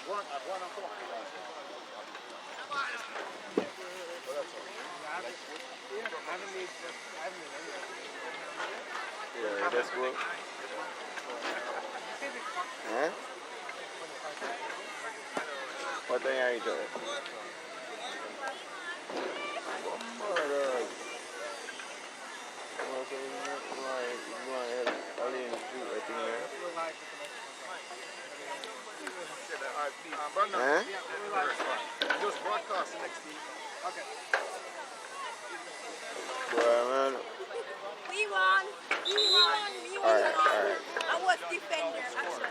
Yeah, that's good. Huh? What thing are you doing? Huh? Just broadcast the next week. Okay. Well, man. We won. Alright. I was defender, actually.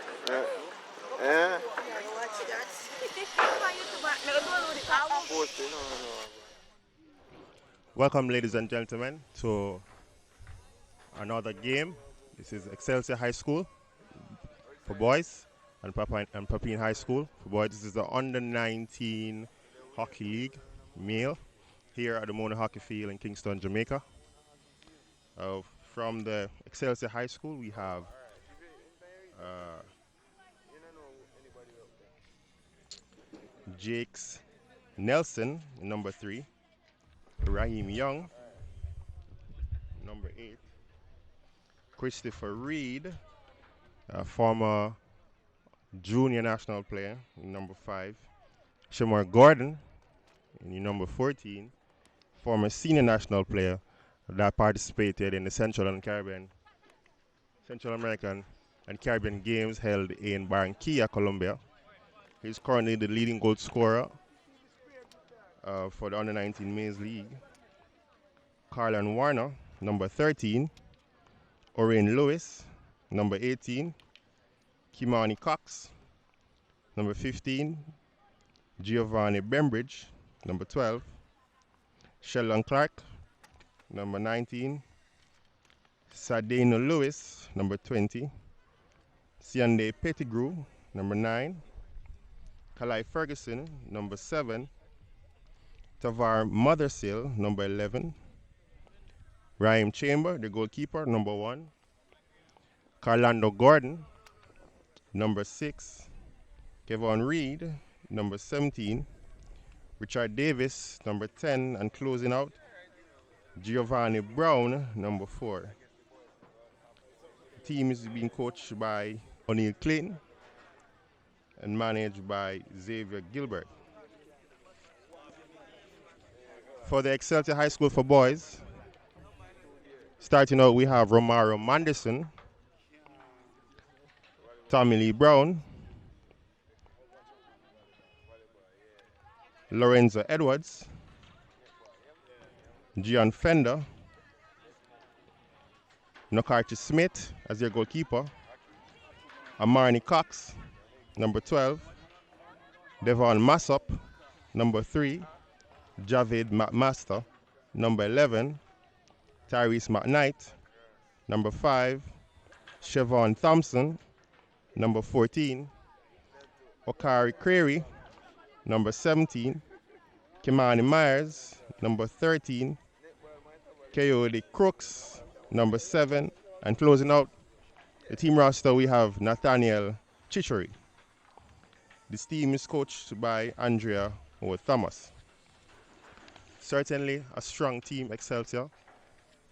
Yeah. Watch that. Welcome, ladies and gentlemen, to another game. This is Excelsior High School for boys and Papine High School for boys. This is the Under-19 Hockey League male here at the Mona Hockey Field in Kingston, Jamaica. From the Excelsior High School, we have Jakes Nelson, number 3, Raheem Young, number 8, Christopher Reed, a former junior national player, number 5, Shamar Gordon, in number 14, former senior national player that participated in the Central American and Caribbean Games held in Barranquilla, Colombia. He's currently the leading goal scorer for the Under-19 Maize League. Carlin Warner, number 13. Orain Lewis, number 18. Kimani Cox, number 15. Giovanni Bembridge, number 12. Sheldon Clark, number 19. Sadeno Lewis, number 20. Siande Pettigrew, number 9. Kalai Ferguson, number 7. Tavar Mothersill, number 11. Raheem Chamber, the goalkeeper, number 1. Carlando Gordon, number 6. Kevon Reed, number 17. Richard Davis, number 10. And closing out, Giovanni Brown, number 4. The team is being coached by O'Neill Clayton and managed by Xavier Gilbert. For the Excelsior High School for boys, starting out we have Romaro Manderson, Tommy Lee Brown, Lorenzo Edwards, Gian Fender, Nokarchi Smith as their goalkeeper, Amarni Cox, number 12, Devon Massop, number 3, Javed McMaster, number 11, Tyrese McKnight, number 5, Siobhan Thompson, number 14, Okari Creary, number 17, Kimani Myers, number 13, Coyote Crooks, number 7, and closing out the team roster we have Nathaniel Chichery. This team is coached by Andrea Thomas. Certainly a strong team, Excelsior,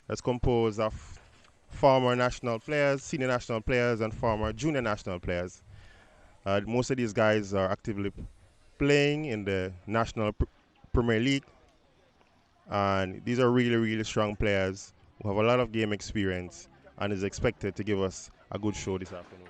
that's composed of former national players, senior national players, and former junior national players. Most of these guys are actively playing in the National Premier League, and these are really, really strong players who have a lot of game experience and is expected to give us a good show this afternoon.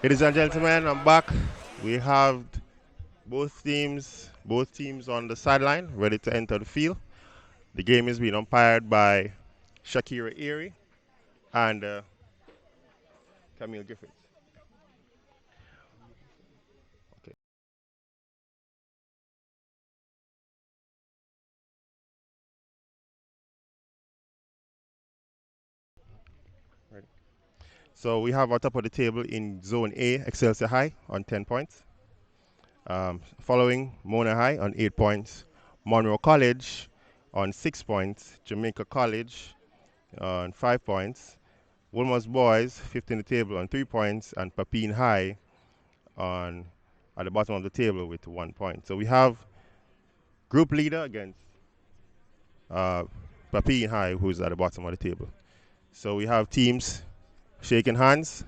Ladies and gentlemen, I'm back. We have both teams on the sideline, ready to enter the field. The game is being umpired by Shakira Erie and Camille Griffiths. Okay. Ready. So we have on top of the table in Zone A, Excelsior High on 10 points. Following Mona High on 8 points, Monroe College on 6 points, Jamaica College on 5 points, Wolmer's Boys, fifth in the table on 3 points, and Papine High on at the bottom of the table with 1 point. So we have group leader against Papine High, who's at the bottom of the table. So we have teams shaking hands.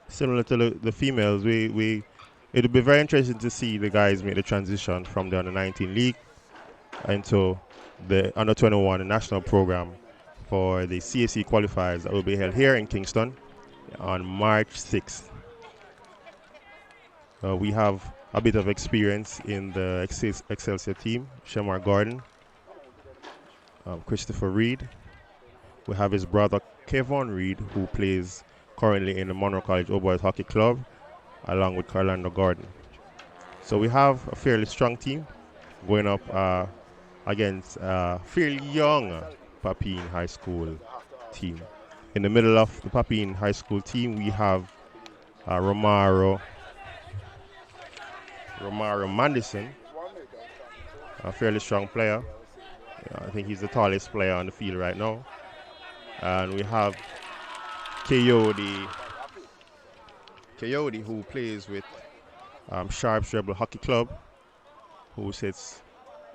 Similar to the females, it'll be very interesting to see the guys make the transition from the under 19 league into the under 21 national program for the CAC qualifiers that will be held here in Kingston on March 6th. We have a bit of experience in the Excelsior team. Shamar Gordon, Christopher Reed. We have his brother Kevon Reed, who plays currently in the Monroe College Old Boys Hockey Club, along with Carlando Gordon. So we have a fairly strong team going up against a fairly young Papine High School team. In the middle of the Papine High School team, we have Romaro Mandison, a fairly strong player. I think he's the tallest player on the field right now. And we have Coyote, who plays with Sharps Rebel Hockey Club, who sits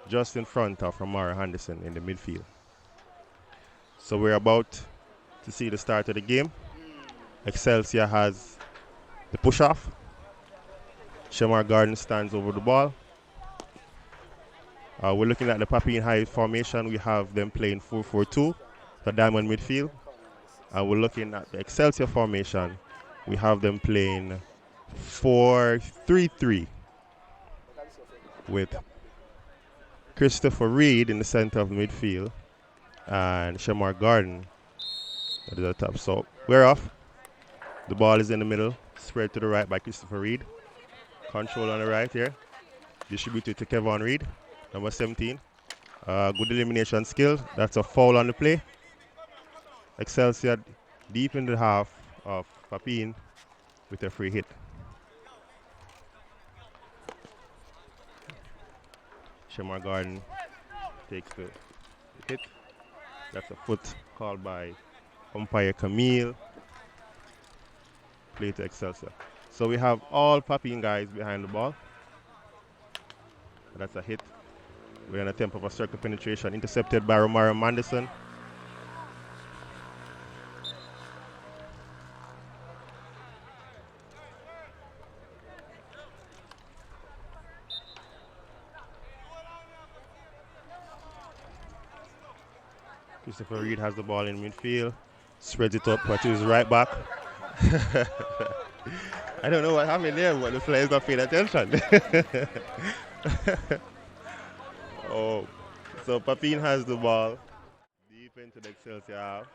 just in front of Romaro Henderson in the midfield. So we're about to see the start of the game. Excelsior has the push-off. Shamar Garden stands over the ball. We're looking at the Papine High formation. We have them playing 4-4-2, the diamond midfield. We're looking at the Excelsior formation. We have them playing 4-3-3 with Christopher Reed in the center of the midfield and Shamar Garden at the top. So we're off. The ball is in the middle, spread to the right by Christopher Reed. Control on the right here. Distributed to Kevon Reed, number 17. Good elimination skill. That's a foul on the play. Excelsior deep in the half of Papine with a free hit. Shamar Garden takes the hit. That's a foot called by umpire Camille. Play to Excelsior. So we have all Papine guys behind the ball. That's a hit. We're in an attempt of a circle penetration intercepted by Romaro Mandison. Christopher Reed has the ball in midfield, spreads it up to his right back. I don't know what happened there, but the player's not paying attention. Oh, so Papine has the ball deep into the Excelsior half.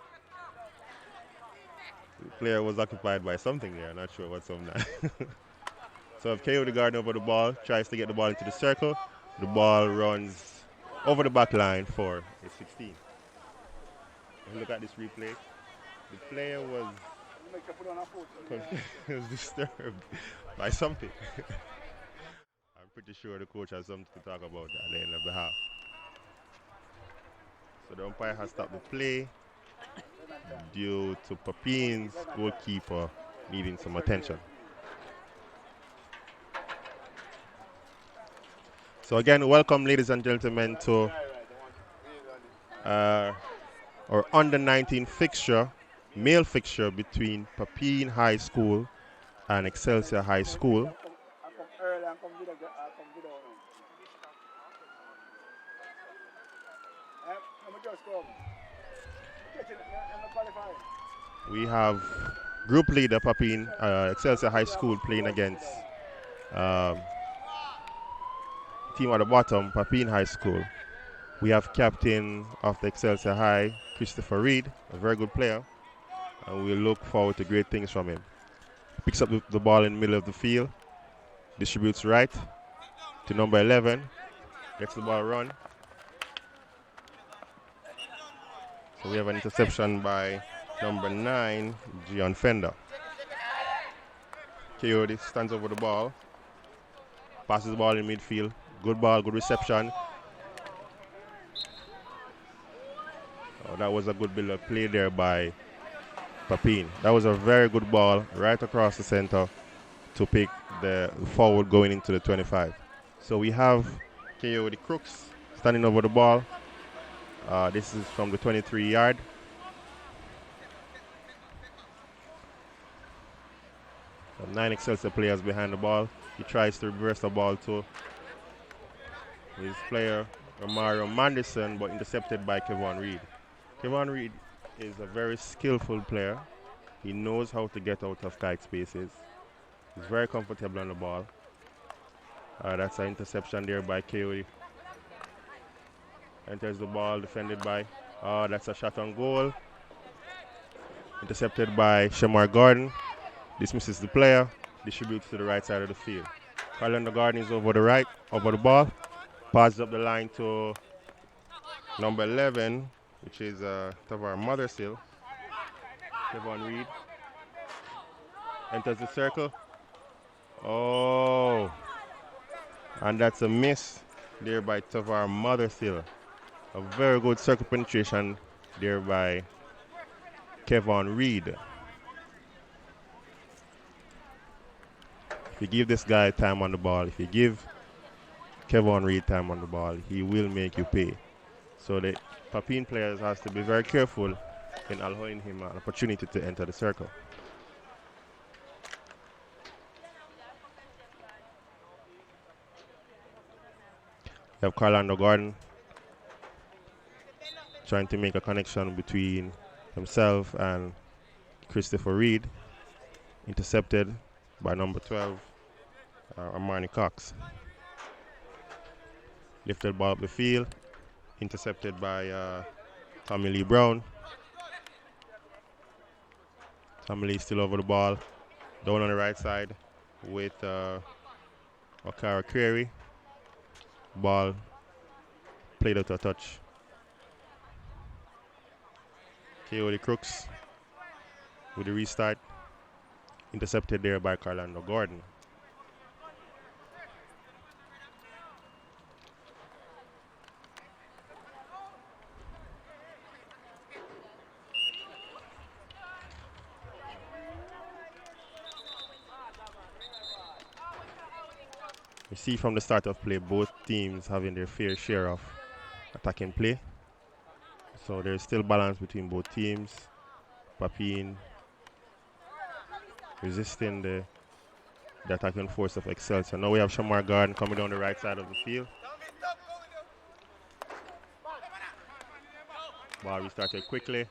The player was occupied by something there, not sure what's on that. So if KO the Garden over the ball, tries to get the ball into the circle, the ball runs over the back line for a 16. If you look at this replay, the player was disturbed by something. I'm pretty sure the coach has something to talk about at the end of the half. So the umpire has stopped the play due to Papine's goalkeeper needing some attention. So again, welcome ladies and gentlemen to our under 19 fixture, male fixture between Papine High School and Excelsior High School. We have group leader Papine, Excelsior High School playing against team at the bottom, Papine High School. We have captain of the Excelsior High, Christopher Reed, a very good player, and we look forward to great things from him. Picks up the ball in the middle of the field, distributes right to number 11, gets the ball run. So we have an interception by number 9, Gian Fender. Coyote stands over the ball, passes the ball in midfield. Good ball, good reception. Oh, that was a good build-up play there by Papine. That was a very good ball right across the center to pick the forward going into the 25. So we have Coyote Crooks standing over the ball. This is from the 23-yard. So 9 Excelsior players behind the ball. He tries to reverse the ball to his player, Romario Manderson, but intercepted by Kevon Reed. Kevon Reed is a very skillful player. He knows how to get out of tight spaces. He's very comfortable on the ball. That's an interception there by Coyote. Enters the ball, defended by, that's a shot on goal. Intercepted by Shamar Gordon. Dismisses the player, distributes to the right side of the field. Carlando Gordon is over the ball. Passes up the line to number 11, which is Tavar Mothersill. Kevon Reed enters the circle. Oh, and that's a miss there by Tavar Mothersill. A very good circle penetration there by Kevon Reed. If you give this guy time on the ball, if you give Kevon Reed time on the ball, he will make you pay. So the Papine players has to be very careful in allowing him an opportunity to enter the circle. You have Carlando Gordon trying to make a connection between himself and Christopher Reed. Intercepted by number 12, Armani Cox. Lifted ball up the field. Intercepted by Tommy Lee Brown. Tommy Lee still over the ball. Down on the right side with Okara Creary. Ball played out a touch. Coyote Crooks with the restart. Intercepted there by Carlando Gordon. You see from the start of play, both teams having their fair share of attacking play. So there's still balance between both teams. Papine resisting the attacking force of Excelsior. Now we have Shamar Garden coming down the right side of the field. Ball restarted quickly.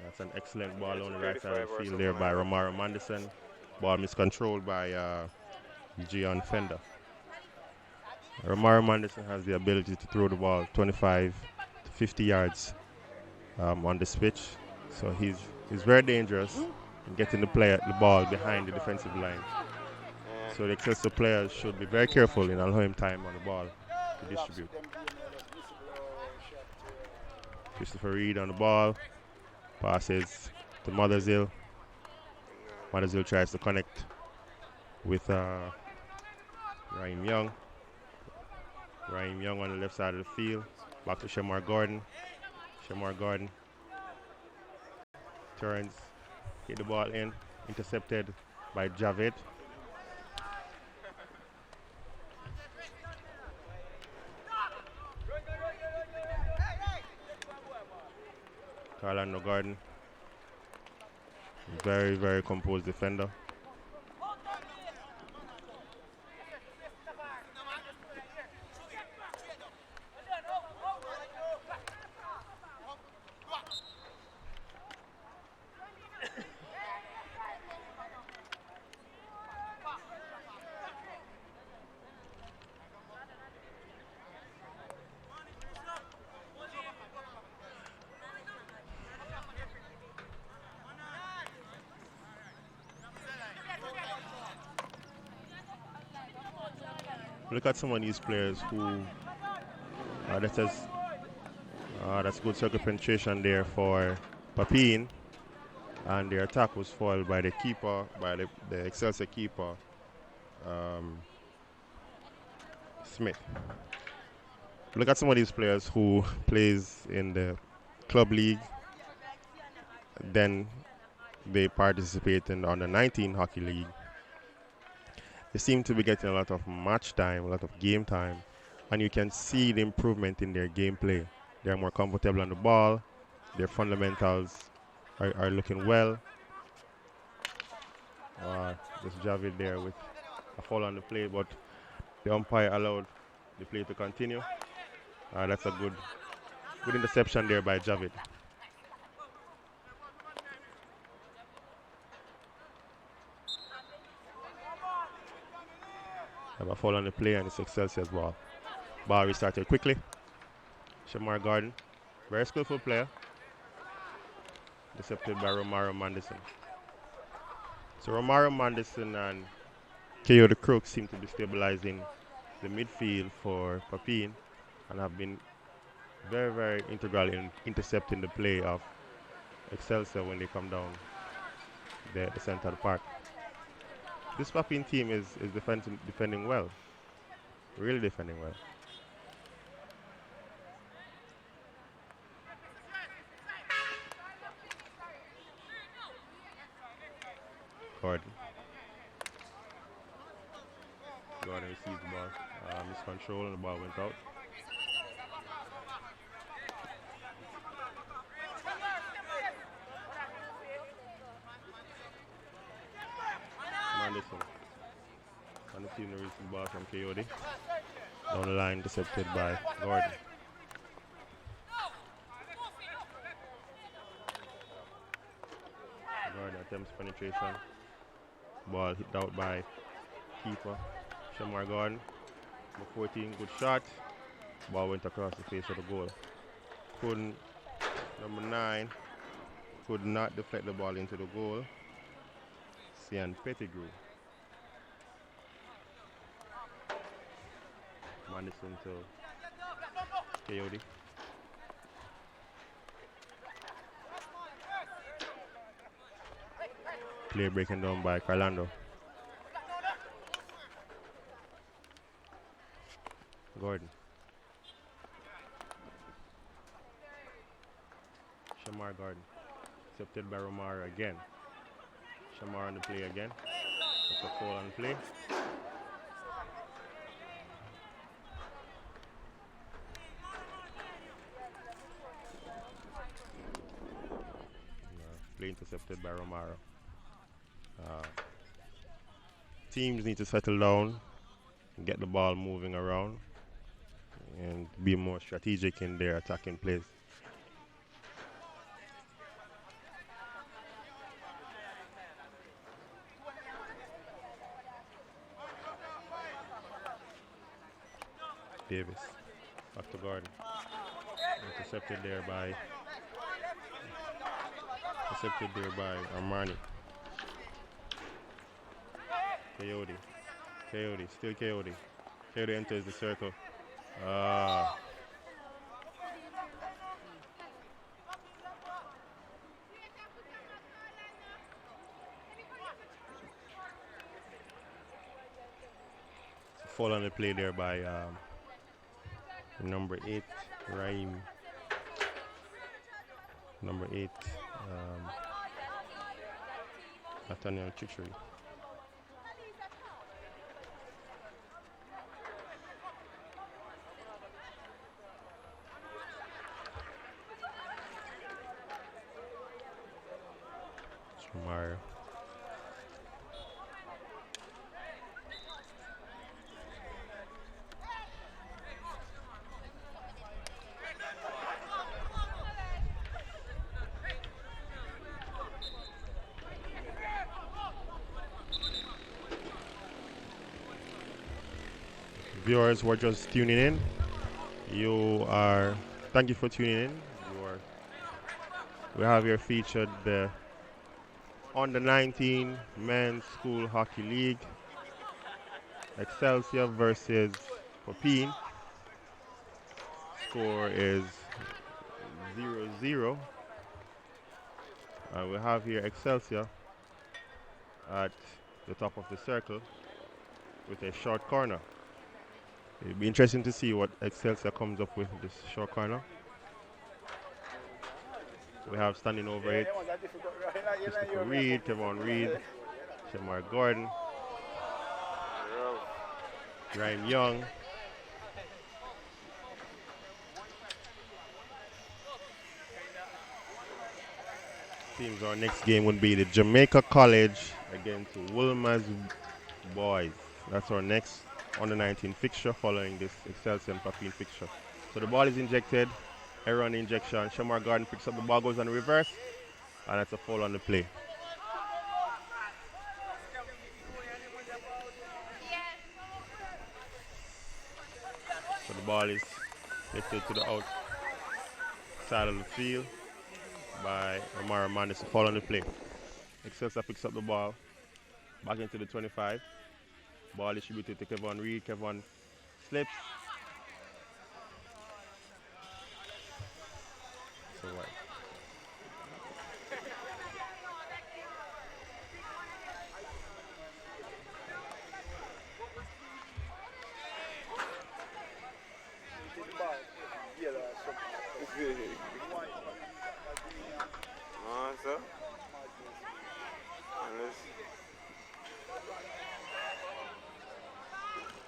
That's an excellent ball on the right side of the field there by Romario Manderson. Ball miscontrolled by Gian Fender. Romario Manderson has the ability to throw the ball 25 to 50 yards on this pitch. So he's very dangerous in getting the ball behind the defensive line. So the Excelsior players should be very careful in allowing time on the ball to distribute. Christopher Reed on the ball. Passes to Mothersill. Mothersill tries to connect with Raheem Young. Raheem Young on the left side of the field. Back to Shamar Gordon. Shamar Gordon turns, Hit the ball in. Intercepted by Javid. Orlando Garden. Very, very composed defender. Look at some of these players who that's good circle penetration there for Papine, and their attack was foiled by the keeper, by the Excelsior keeper, Smith. Look at some of these players who plays in the club league, then they participate in the under 19 hockey league. They seem to be getting a lot of match time, a lot of game time, and you can see the improvement in their gameplay. They're more comfortable on the ball. Their fundamentals are looking well. Just Javid there with a foul on the play, but the umpire allowed the play to continue. That's a good interception there by Javid. Have a foul on the play, and it's Excelsior's ball. Ball restarted quickly. Shamar Garden, very skillful player. Intercepted by Romaro Mandison. So Romaro Mandison and K.O. the Crook seem to be stabilizing the midfield for Papine and have been very, very integral in intercepting the play of Excelsior when they come down the center of the park. This Papine team is defending well, really defending well. Gordon receives the ball, miscontrol, and the ball went out. Mandison receives the ball from Coyote. Down the line, intercepted by Gordon. Gordon attempts penetration. Ball hit out by keeper Shamar Gordon. Number 14, good shot. Ball went across the face of the goal. Number 9 could not deflect the ball into the goal. Sian Pettigrew. Mandison to Coyote. Play breaking down by Carlando. Gordon. Shamar Gordon. Accepted by Romaro again. Shamar on the play again. That's a foul on the play. Play intercepted by Romaro. Teams need to settle down and get the ball moving around and be more strategic in their attacking plays. Davis, back to Gordon. Intercepted there by Armani. Coyote, still Coyote. Coyote enters the circle. Fall on the play there by number 8, Raheem. Number 8, Nathaniel Chichery. Mario. Viewers who are just tuning in, thank you for tuning in. We have here featured the under 19 men's school hockey league, Excelsior versus Papine. Score is 0-0. We have here Excelsior at the top of the circle with a short corner. It'll be interesting to see what Excelsior comes up with this short corner. We have standing over it Christopher Reed, Kevon Reed, Shamar Gordon, Ryan Young. Seems our next game would be the Jamaica College against Wilma's Boys. That's our next under 19 fixture following this Excelsior and Papine fixture. So the ball is injected, error on the injection. Shamar Gordon picks up the ball, goes on reverse, and that's a foul on the play. So the ball is lifted to the outside of the field by Omar Mandis, a foul on the play. Excelsior picks up the ball back into the 25. Ball distributed to Kevon Reed. Kevon slips. So what? Sir?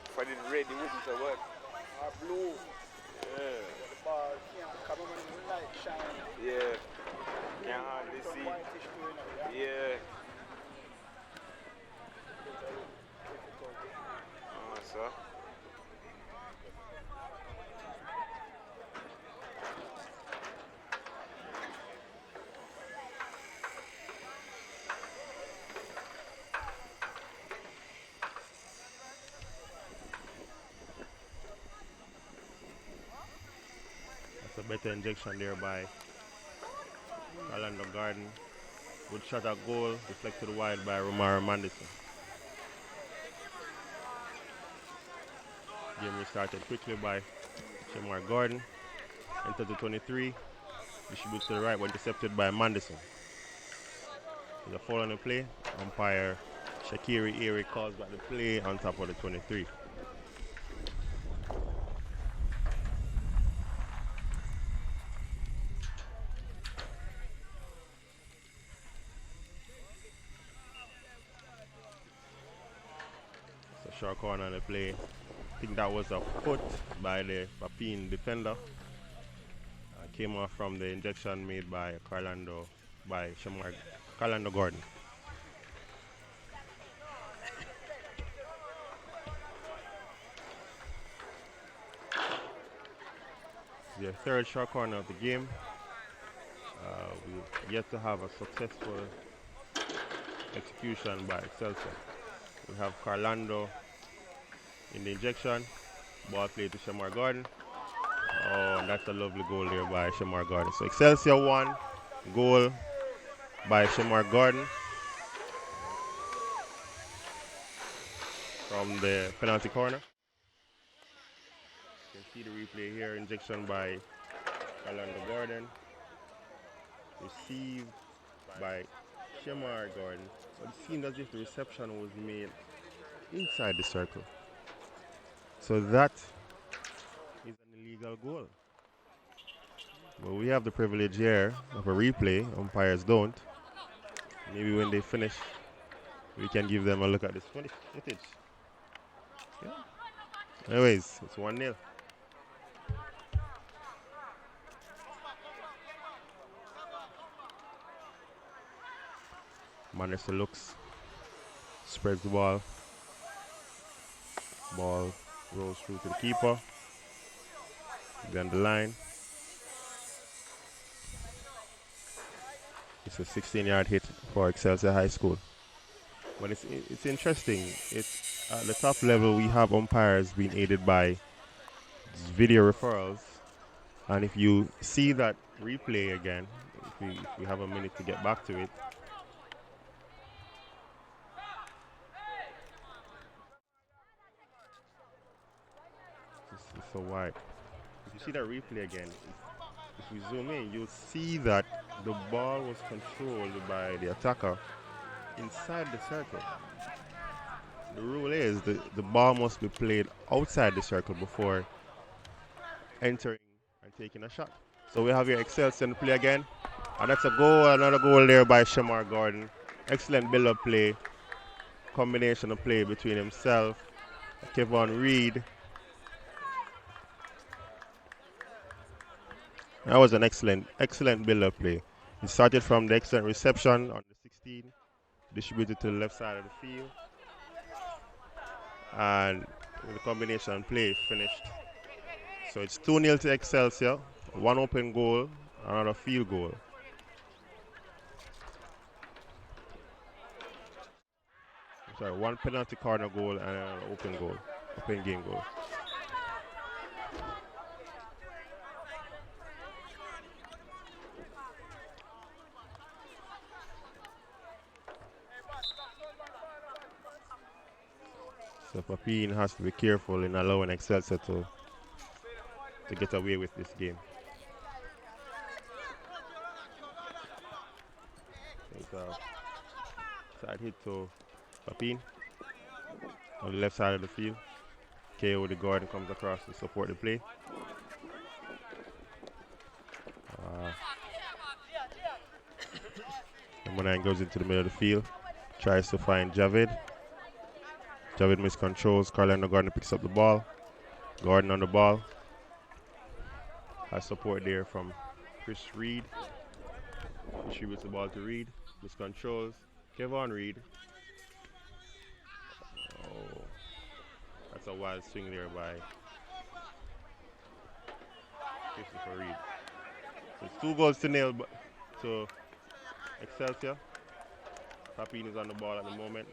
If I did red, it wouldn't have worked. Blue. Yeah. The ball can't come on the light shine. Yeah. Can't hardly Some see. whitish doing it, Yeah. Sir. That's a better injection there by Orlando Garden. Good shot at goal, deflected wide by Romaro Mandison. Game restarted quickly by Shamar Gordon. Enters the 23. Distributes to the right, but intercepted by Mandison. There's a foul on the play. Umpire Shakiri Erie calls back the play on top of the 23. It's a short corner on the play. I think that was a foot by the Papine defender. Came off from the injection made by Carlando Gordon. The third short corner of the game. We've yet to have a successful execution by Excelsior. We have Carlando in the injection. Ball played to Shamar Gordon. Oh, that's a lovely goal there by Shamar Gordon. So Excelsior won. Goal by Shamar Gordon from the penalty corner. You can see the replay here. Injection by Orlando Gordon. Received by Shamar Gordon. But it seemed as if the reception was made inside the circle. So that is an illegal goal. Well, we have the privilege here of a replay. Umpires don't. Maybe when they finish we can give them a look at this footage. Yeah. Anyways, it's 1-0. Manderson looks, spreads the ball. Ball rolls through to the keeper. Down the line. It's a 16-yard hit for Excelsior High School. But it's interesting. It's at the top level, we have umpires being aided by video referrals. And if you see that replay again, if we have a minute to get back to it, it's so wide. If you see that replay again, if we zoom in, you'll see that the ball was controlled by the attacker inside the circle. The rule is the ball must be played outside the circle before entering and taking a shot. So we have here Excelsior in play again. And that's a goal, another goal there by Shamar Gordon. Excellent build-up play. Combination of play between himself, Kevon Reed. That was an excellent build-up play. He started from the excellent reception on the 16, distributed to the left side of the field. And with the combination play, finished. So it's 2-0 to Excelsior. One open goal, another field goal. Sorry, one penalty corner goal and an open game goal. So Papine has to be careful in allowing Excelsior to get away with this game. It's a side hit to Papine on the left side of the field. KO the Gordon comes across to support the play. Number 9 goes into the middle of the field, tries to find Javid. Javid miscontrols. Carlando Gordon picks up the ball. Gordon on the ball. Has support there from Chris Reed. Distributes the ball to Reed. Miscontrols. Kevon Reed. Oh, that's a wild swing there by Christopher Reed. So it's 2-0 to Excelsior. Papine is on the ball at the moment.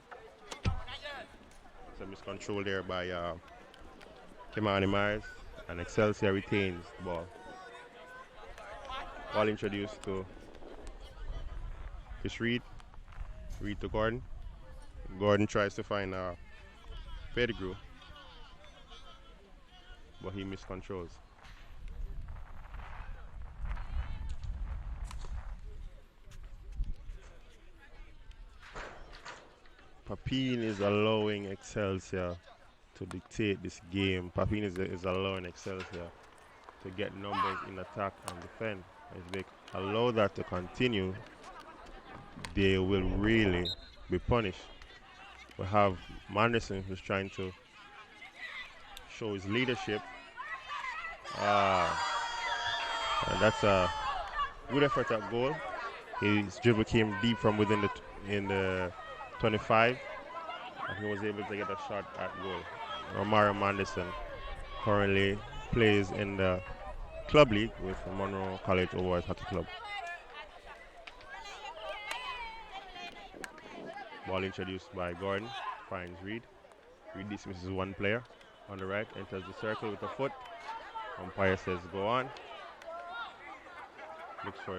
It's a miscontrol there by Kimani Myers, and Excelsior retains the ball. Ball introduced to Chris Reed. Reed to Gordon. Gordon tries to find Pettigrew, but he miscontrols. Papine is allowing Excelsior to dictate this game. Papine is allowing Excelsior to get numbers in attack and defend. If they allow that to continue, they will really be punished. We have Manderson who's trying to show his leadership. And that's a good effort at goal. His dribble came deep from within the 25, and he was able to get a shot at goal. Romaro Manderson currently plays in the club league with Monroe College Overwatch Hockey Club. Ball introduced by Gordon, finds Reed. Reed dismisses one player on the right, enters the circle with a foot. Umpire says go on. Looks for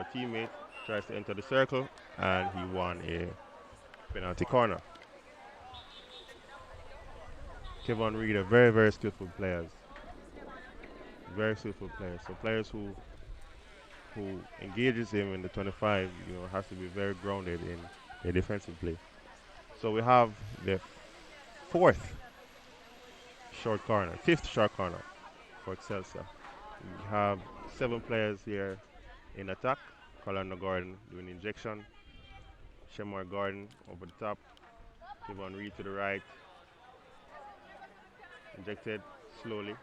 a teammate, tries to enter the circle, and he won a penalty corner. Kevon Reed are very, very skillful players. Very skillful players. So players who engages him in the 25, has to be very grounded in their defensive play. So we have the fifth short corner for Excelsior. We have 7 players here in attack. Carlando Gordon doing injection. Shamar Gordon over the top. Kevon Reed to the right. Injected slowly.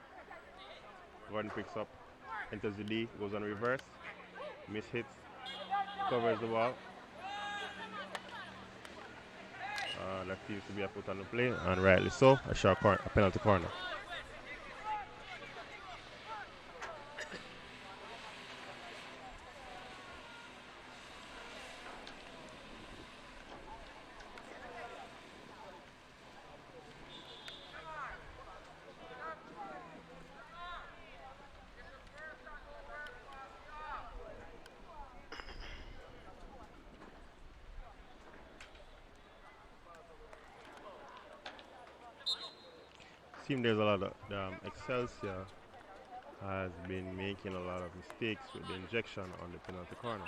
Gordon picks up. Enters the D. Goes on reverse. Miss hits. Covers the ball. That seems to be a foot on the play, and rightly so. A penalty corner. Seems there's a lot of Excelsior has been making a lot of mistakes with the injection on the penalty corner.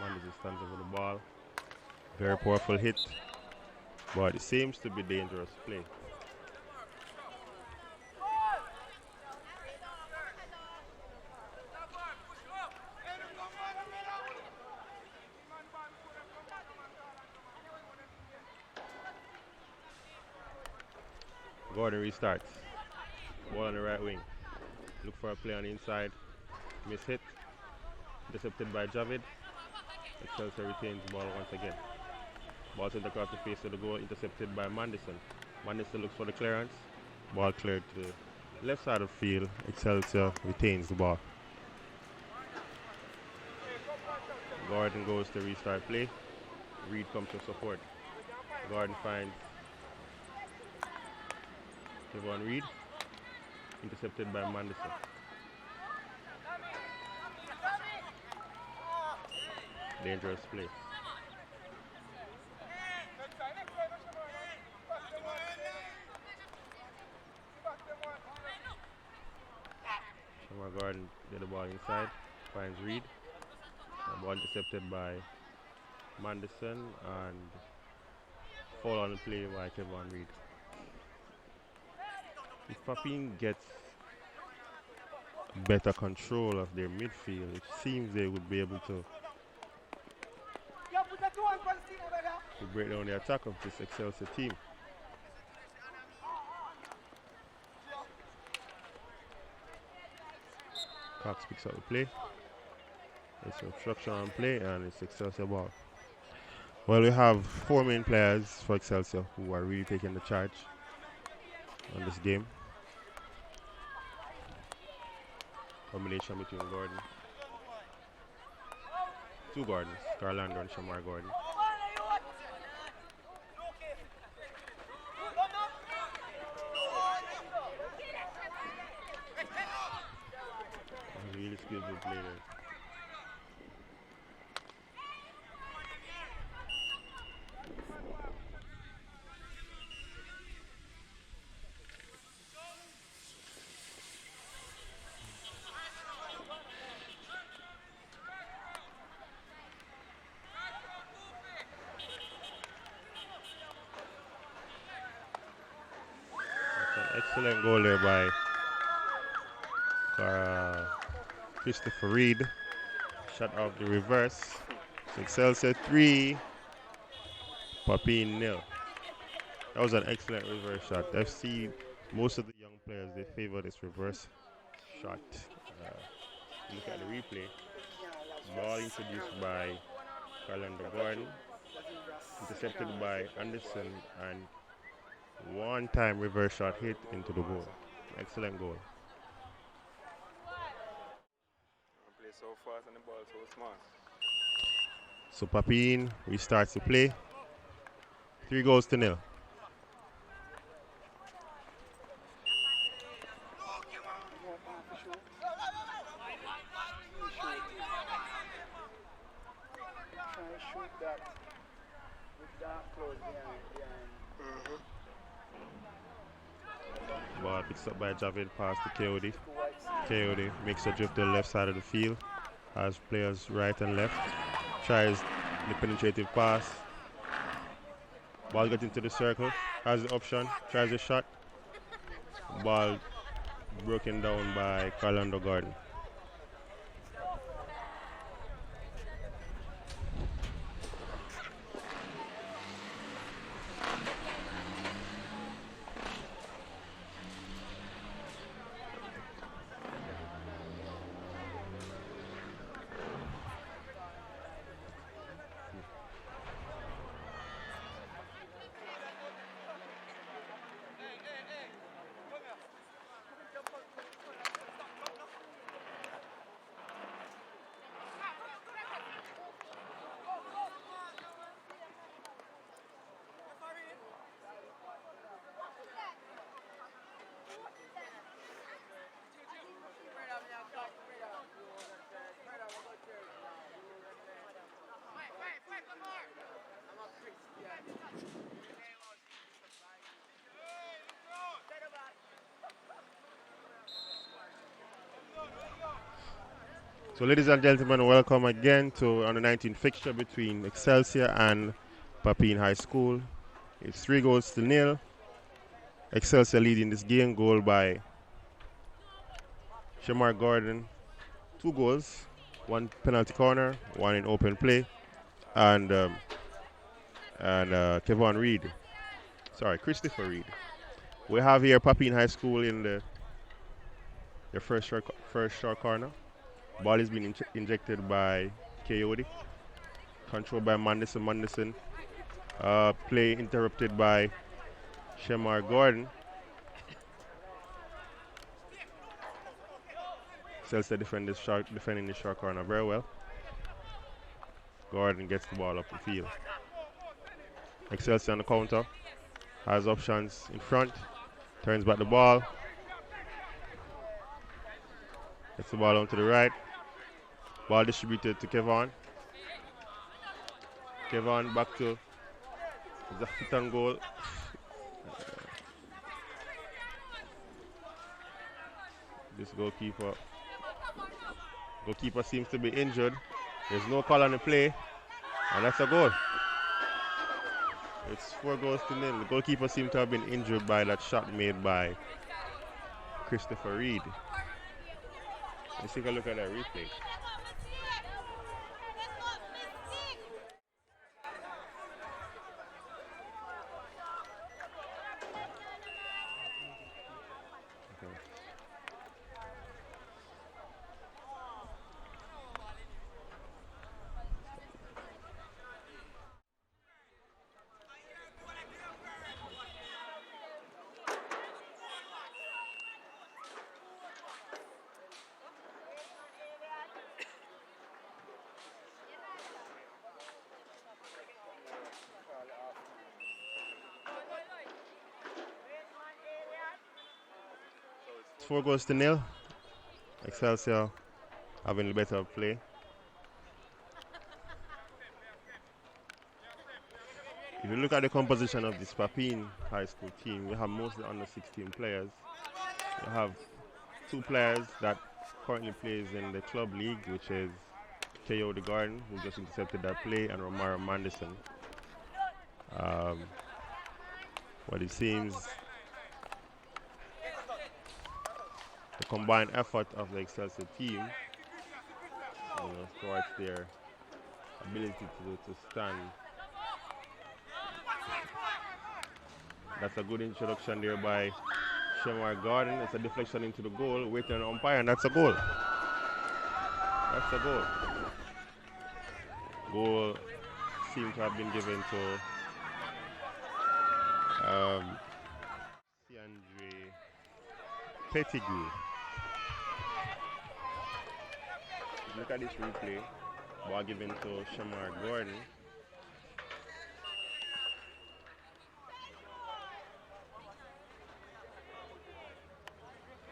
Mandis stands over the ball. Very powerful hit, but it seems to be dangerous play. Gordon restarts. Ball on the right wing. Look for a play on the inside. Miss hit. Intercepted by Javid. Excelsior retains the ball once again. Ball sent across the face of the goal. Intercepted by Mandison. Mandison looks for the clearance. Ball cleared to the left side of the field. Excelsior retains the ball. Gordon goes to restart play. Reed comes to support. Gordon finds Kevon Reed. Intercepted by Mandison. Dangerous play. Gordon get the ball inside, finds Reed. The ball intercepted by Mandison and fall on the play by Kevon Reed. If Papine gets better control of their midfield, it seems they would be able to break down the attack of this Excelsior team. Cox picks up the play. It's obstruction on play and it's Excelsior ball. Well, we have 4 main players for Excelsior who are really taking the charge on this game. Combination between Gordon. 2 Gordons, Carlander and Shamar Gordon. Really skillful play there. Excellent goal there by Christopher Reed. Shot off the reverse. So Excelsior 3, Papine 0. That was an excellent reverse shot. FC, most of the young players, they favor this reverse shot. Look at the replay. Ball introduced by Carlander Gordon. Intercepted by Anderson and one-time reverse shot hit into the goal. Excellent goal. Play so fast and the ball so small. So Papine restarts the play. 3-0. Ball picks up by Javid, pass to KOD. KOD makes a drift to the left side of the field. Has players right and left. Tries the penetrative pass. Ball gets into the circle. Has the option. Tries the shot. Ball broken down by Carlando Gordon. So, ladies and gentlemen, welcome again to under 19 fixture between Excelsior and Papine High School. It's 3-0. Excelsior leading this game, goal by Shamar Gordon. 2 goals, 1 penalty corner, 1 in open play, and Kevon Reed. Sorry, Christopher Reed. We have here Papine High School in the first short corner. Ball is being injected by Coyote. Controlled by Mandison. Play interrupted by Shamar Gordon. Excelsior defending the short corner very well. Gordon gets the ball up the field. Excelsior on the counter. Has options in front. Turns back the ball. Gets the ball on to the right. Ball distributed to Kevon. Kevon back to the hit and goal. This goalkeeper seems to be injured. There's no call on the play, and that's a goal. It's 4-0. The goalkeeper seems to have been injured by that shot made by Christopher Reed. Let's take a look at that replay. It's 4-0. Excelsior having the better play. If you look at the composition of this Papine High School team, we have mostly under 16 players. We have 2 players that currently plays in the club league, which is Coyote Gordon, who just intercepted that play, and Romaro Mandison. What it seems, the combined effort of the Excelsior team, towards their ability to stand. That's a good introduction there by Shamar Gordon. It's a deflection into the goal, waiting on umpire, and that's a goal. That's a goal. Goal seemed to have been given to Andre Pettigrew. Look at this replay. Ball given to Shamar Gordon.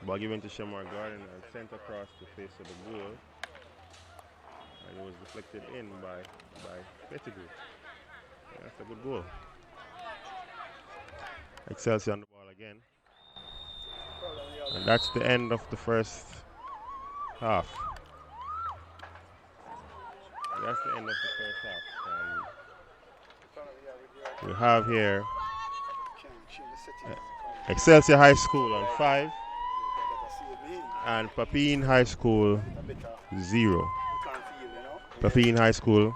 Ball given to Shamar Gordon and sent across the face of the goal. And it was deflected in by Pettigrew. Yeah, that's a good goal. Excelsior on the ball again. And that's the end of the first half. That's the end of the first half. And we have here Excelsior High School on 5. And Papine High School, A bit of 0. you can't feel, you know. Papine High School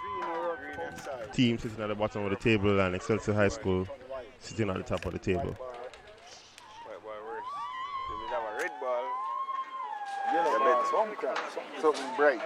Green or outside. team sitting at the bottom of the table, and Excelsior High School Turn white. sitting at the top of the table. White bar. White ball worse. If we have a red ball, Yellow bar. Something bright.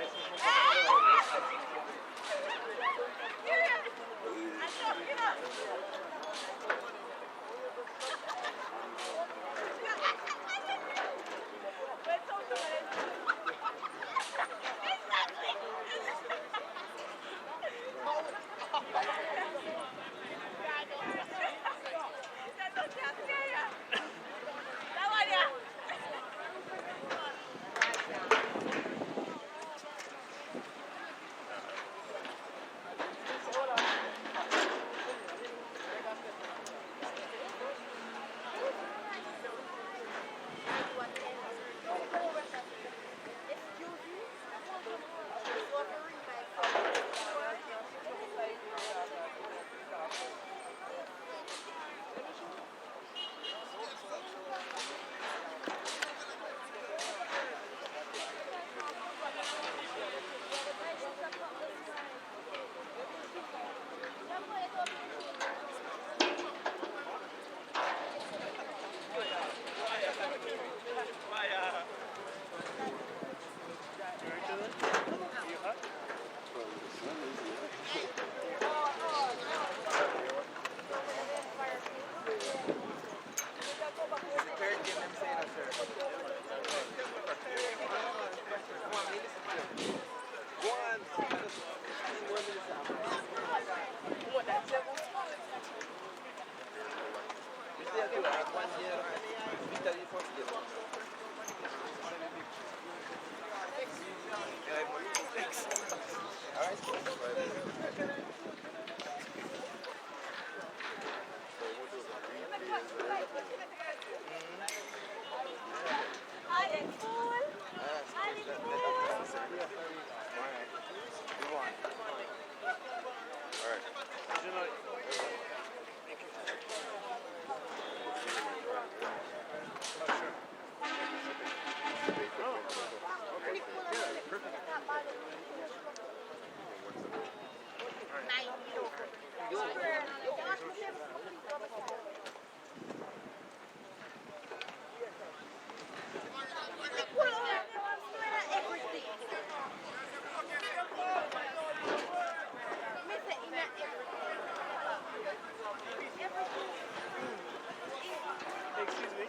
Excuse me.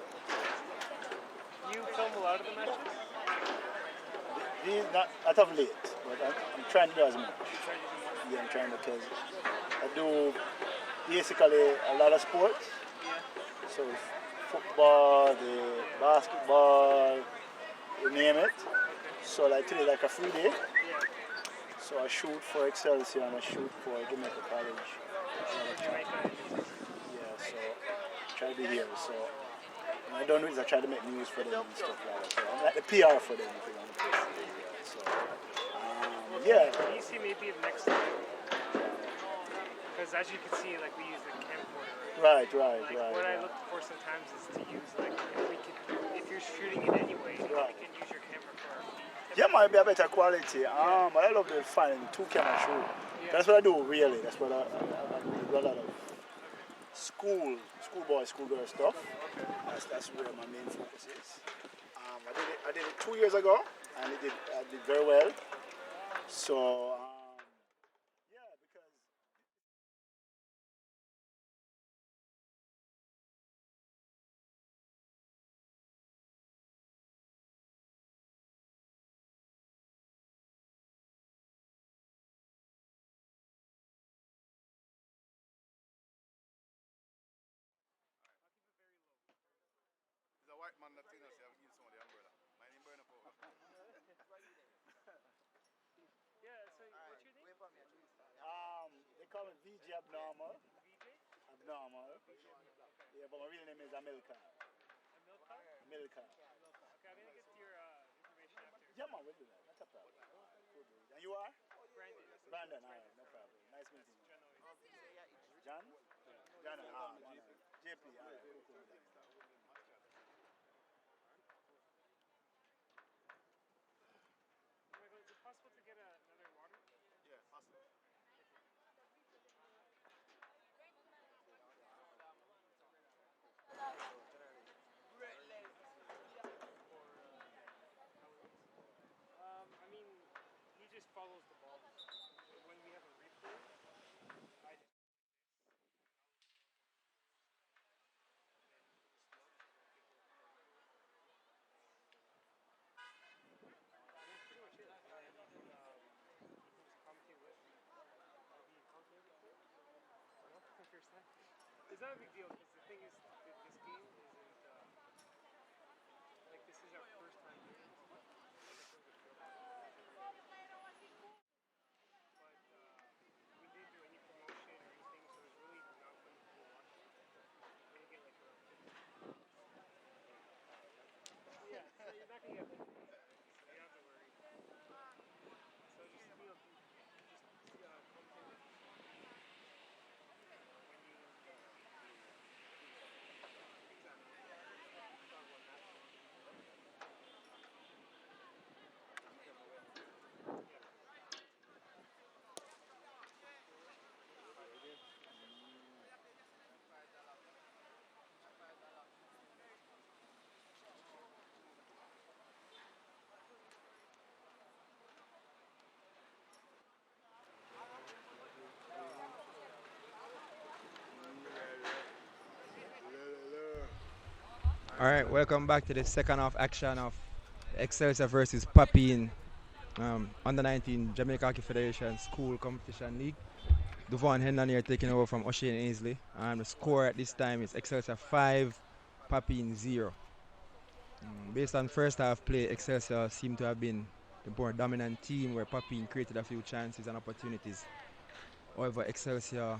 You film a lot of the matches? These not of late, but I'm trying to do as much. Yeah, I'm trying because I do basically a lot of sports. So football, the basketball, you name it. So like today, like a free day. So I shoot for Excelsior and I shoot for Jamaica College. Yeah, so try to be here. So when I don't do is I try to make news for them and stuff like that. So I'm like the PR for them, if you want to put it. So yeah. Can you see maybe the next time? Because as you can see, like we use the camcorder. Right. What I look for sometimes is to use like if you're shooting it anyway, you can use your camera for. Yeah, might be a better quality. But I love the finding two camera shoot. That's what I do really. That's what I do a lot of schoolgirl stuff. That's where my main focus is. I did it 2 years ago, and I did very well. So. White man that thing I say, I'll give some of the umbrella. My name burn up over. Yeah, so what's your name? They call me VJ Abnormal. VJ? Abnormal. Yeah, but my real name is Amilcar. Amilcar. Okay, I'm gonna get to your information after. Yeah, man, we'll do that. That's a problem. And you are? Brandon. Brandon, all right, no problem. Nice meeting you. John? John? JP, all right. it's not a big deal because the thing is, that this game isn't like this is our first time doing it. But we didn't do any promotion or anything, so there's really not many people watching. Then you get like around 50. Yeah, so you're not gonna get like so you don't have to worry. So just come to when you All right, welcome back to the second half action of Excelsior versus Papine under 19 Jamaica Hockey Federation School Competition League. Duvon Henlan here taking over from O'Shane Ainsley. And the score at this time is Excelsior 5, Papine 0. Based on first half play, Excelsior seemed to have been the more dominant team where Papine created a few chances and opportunities. However, Excelsior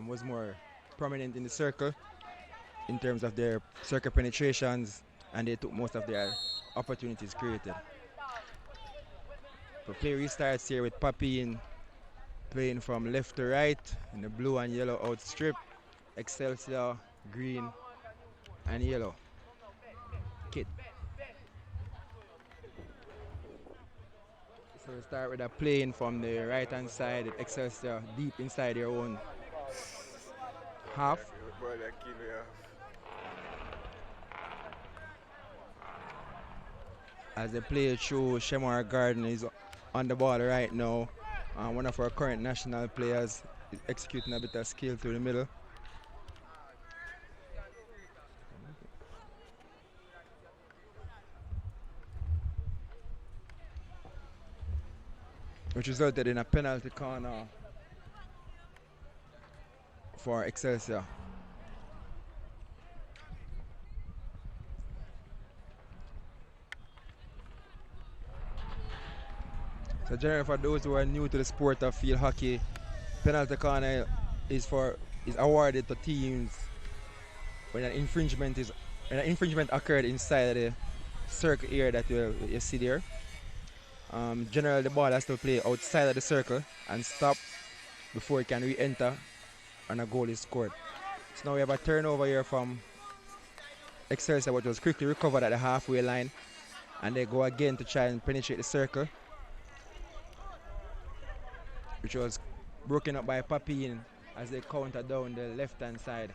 was more prominent in the circle in terms of their circle penetrations, and they took most of their opportunities created. The play restarts here with Papine playing from left to right in the blue and yellow outstrip. Excelsior, green and yellow kit. So we start with a playing from the right hand side with Excelsior deep inside their own half. As they play through, Shemar Garden is on the ball right now. One of our current national players is executing a bit of skill through the middle. Which resulted in a penalty corner for Excelsior. So generally, for those who are new to the sport of field hockey, penalty corner is awarded to teams when an infringement occurred inside of the circle area that you see there. Generally, the ball has to play outside of the circle and stop before it can re-enter and a goal is scored. So now we have a turnover here from Excelsior, which was quickly recovered at the halfway line, and they go again to try and penetrate the circle, which was broken up by Papine as they counter down the left hand side.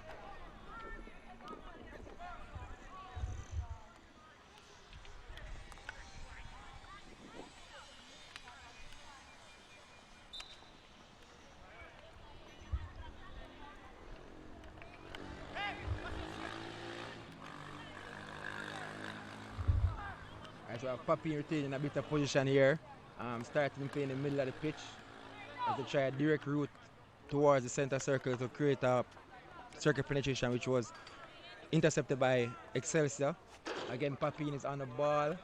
Right, so we have Papine retaining a bit of position here, starting to play in the middle of the pitch as they try a direct route towards the center circle to create a circle penetration, which was intercepted by Excelsior. Again, Papine is on the ball.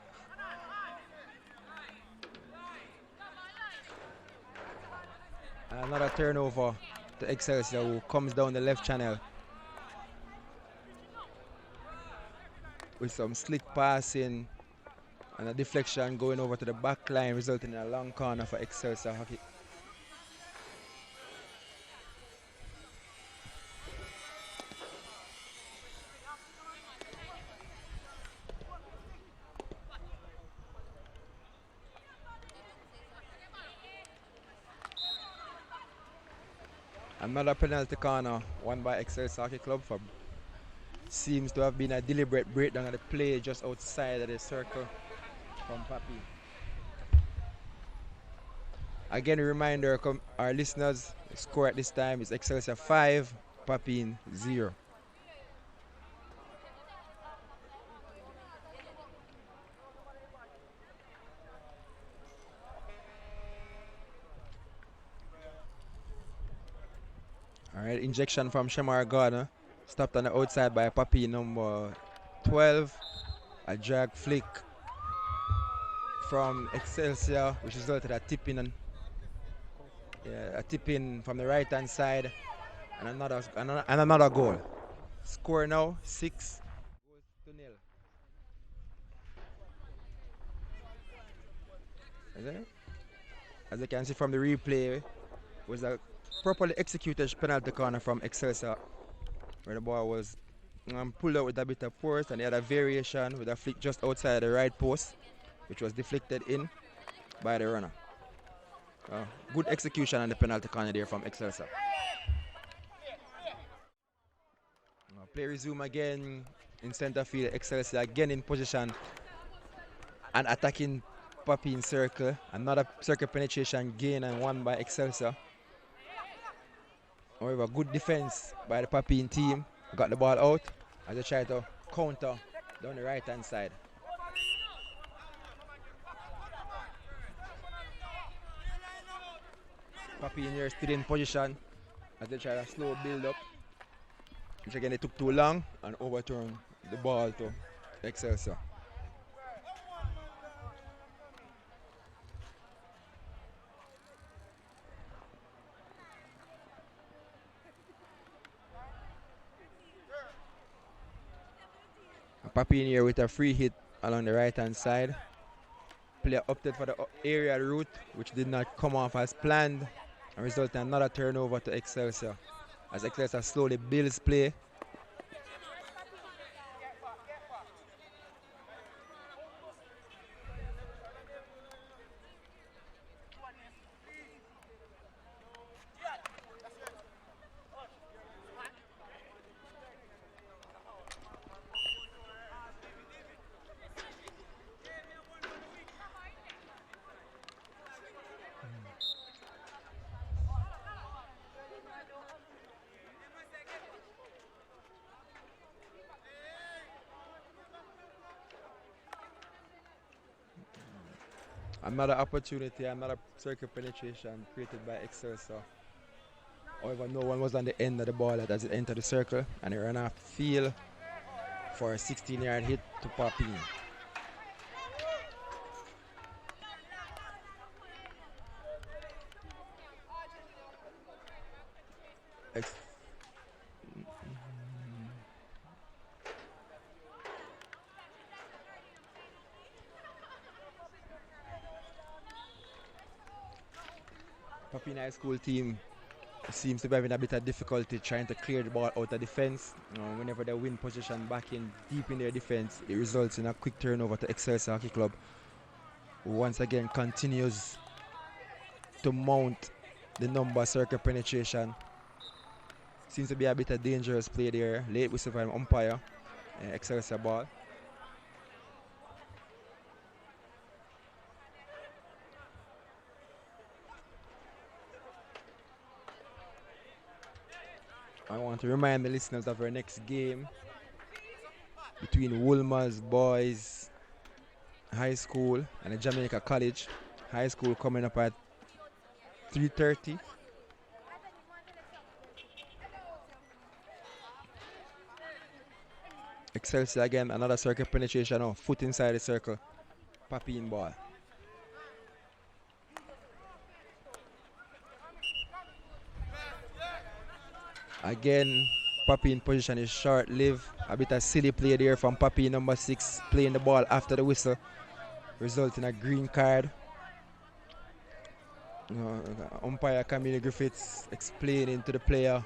Another turnover to Excelsior, who comes down the left channel with some slick passing and a deflection going over to the back line, resulting in a long corner for Excelsior Hockey. Another penalty corner won by Excelsior Hockey Club for seems to have been a deliberate breakdown of the play just outside of the circle from Papine. Again, a reminder, our listeners, the score at this time is Excelsior 5, Papine 0. All right, injection from Shemar Garden Stopped on the outside by Papine number 12. A drag flick from Excelsior, which resulted a tip in, a tip in from the right hand side, and another goal. Score now 6-0. As you can see from the replay, was a properly executed penalty corner from Excelsior, where the ball was pulled out with a bit of force, and he had a variation with a flick just outside the right post, which was deflected in by the runner. Good execution on the penalty corner there from Excelsior. Play resume again in center field. Excelsior again in position and attacking Papine circle. Another circle penetration gain and one by Excelsior. However, good defense by the Papine team. Got the ball out as they try to counter down the right hand side. Papine here still in position as they try a slow build up, which again they took too long and overturned the ball to Excelsior. Papine here with a free hit along the right hand side. Player opted for the aerial route, which did not come off as planned, and resulted in another turnover to Excelsior, as Excelsior slowly builds play. Another opportunity, another circle penetration created by Excelsior. However, no one was on the end of the ball as it entered the circle, and it ran off field for a 16-yard hit to Papine. Papine High School team seems to be having a bit of difficulty trying to clear the ball out of defense. Whenever they win possession back in deep in their defense, it results in a quick turnover to Excelsior Hockey Club, who once again continues to mount the number circle penetration. Seems to be a bit of dangerous play there. Late whistle from umpire. Excelsior ball. I want to remind the listeners of our next game between Woolmer's Boys High School and the Jamaica College High School, coming up at 3:30. Excelsior again, another circle penetration. Oh, foot inside the circle. Papine ball. Again, Papine position is short-lived. A bit of silly play there from Papine number 6, playing the ball after the whistle, resulting in a green card. Umpire Camille Griffiths explaining to the player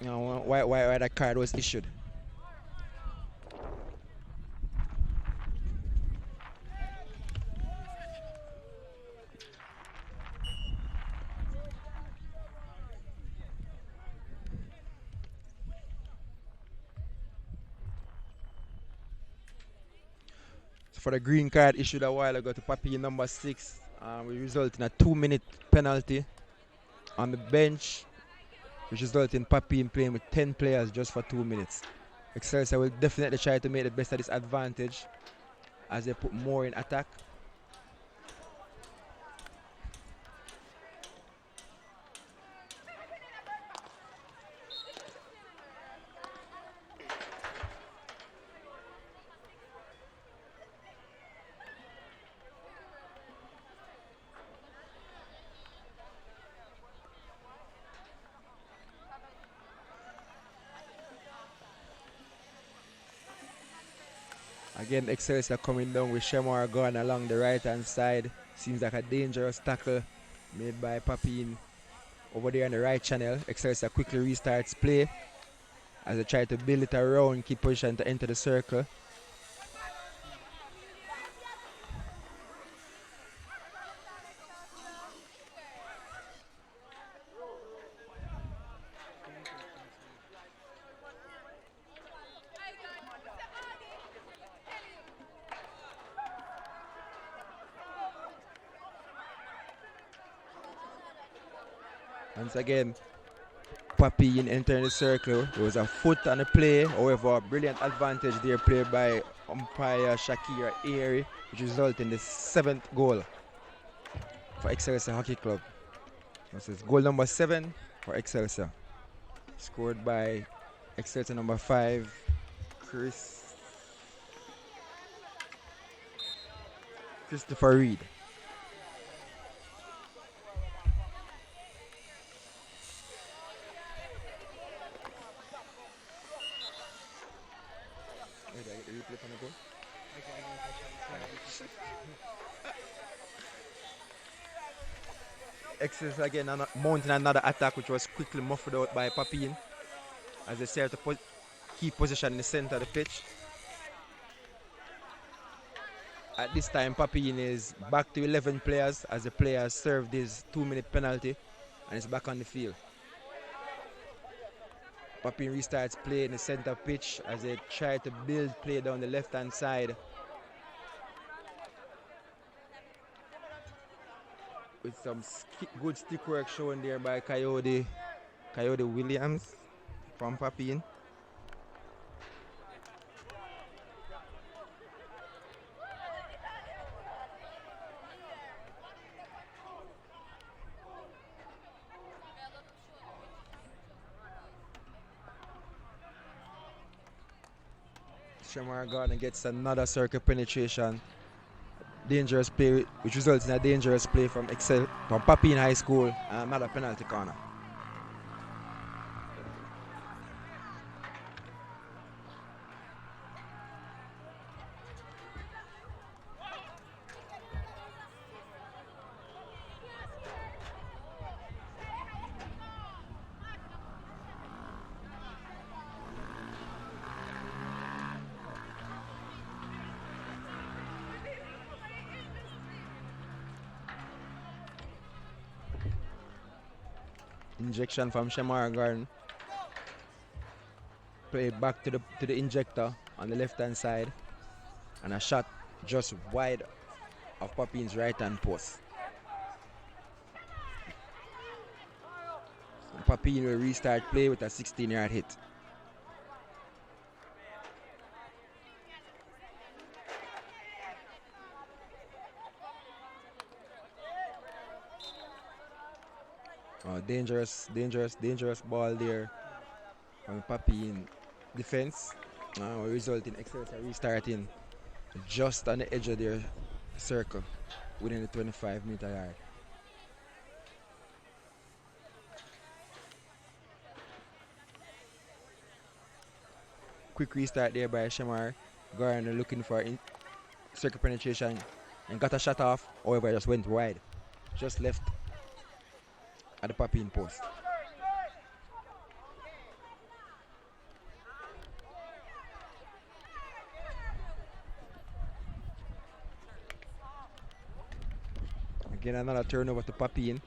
why that card was issued. For the green card issued a while ago to Papine number 6, will result in a 2-minute penalty on the bench, which resulted in Papine playing with 10 players just for 2 minutes. Excelsior will definitely try to make the best of this advantage as they put more in attack. Again, Excelsior coming down with Shemar going along the right hand side. Seems like a dangerous tackle made by Papine over there on the right channel. Excelsior quickly restarts play as they try to build it around, keep position to enter the circle. Once again, Papine entering the circle. There was a foot on the play. However, a brilliant advantage there played by umpire Shakira Airy, which resulted in the 7th goal for Excelsior Hockey Club. This is goal number 7 for Excelsior. Scored by Excelsior number 5, Christopher Reed. Excelsior again mounting another attack, which was quickly muffled out by Papine as they start to keep position in the center of the pitch. At this time, Papine is back to 11 players as the players served his 2-minute penalty and is back on the field. Papine restarts play in the center pitch as they try to build play down the left-hand side with some good stick work shown there by Coyote Williams from Papine. Shamar Gardner gets another circle penetration. Dangerous play, which results in a dangerous play from Papine High School and another penalty corner. Injection from Shamar Garden. Play back to the injector on the left hand side. And a shot just wide of Papine's right hand post. So Papine will restart play with a 16-yard hit. Dangerous ball there from Papine defense. Will result in Excelsior restarting just on the edge of their circle within the 25-meter yard. Quick restart there by Shamar Garner looking for circle penetration and got a shot off. However, just went wide, just left at the Papine post. Again, another turnover to Papine.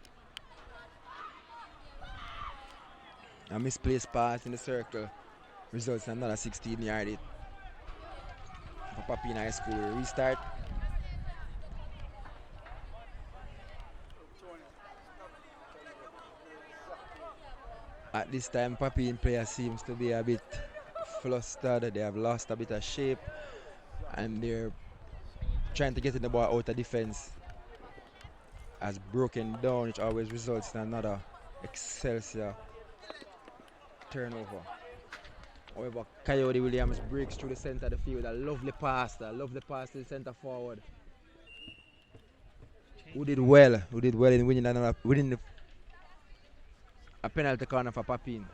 A misplaced pass in the circle results in another 16-yard hit for Papine High School. Restart. At this time, Papine player seems to be a bit flustered. They have lost a bit of shape and they're trying to get the ball out of defense. As broken down, which always results in another Excelsior turnover. However, Coyote Williams breaks through the center of the field. A lovely pass to the center forward. Who did well in winning a penalty corner for Papine.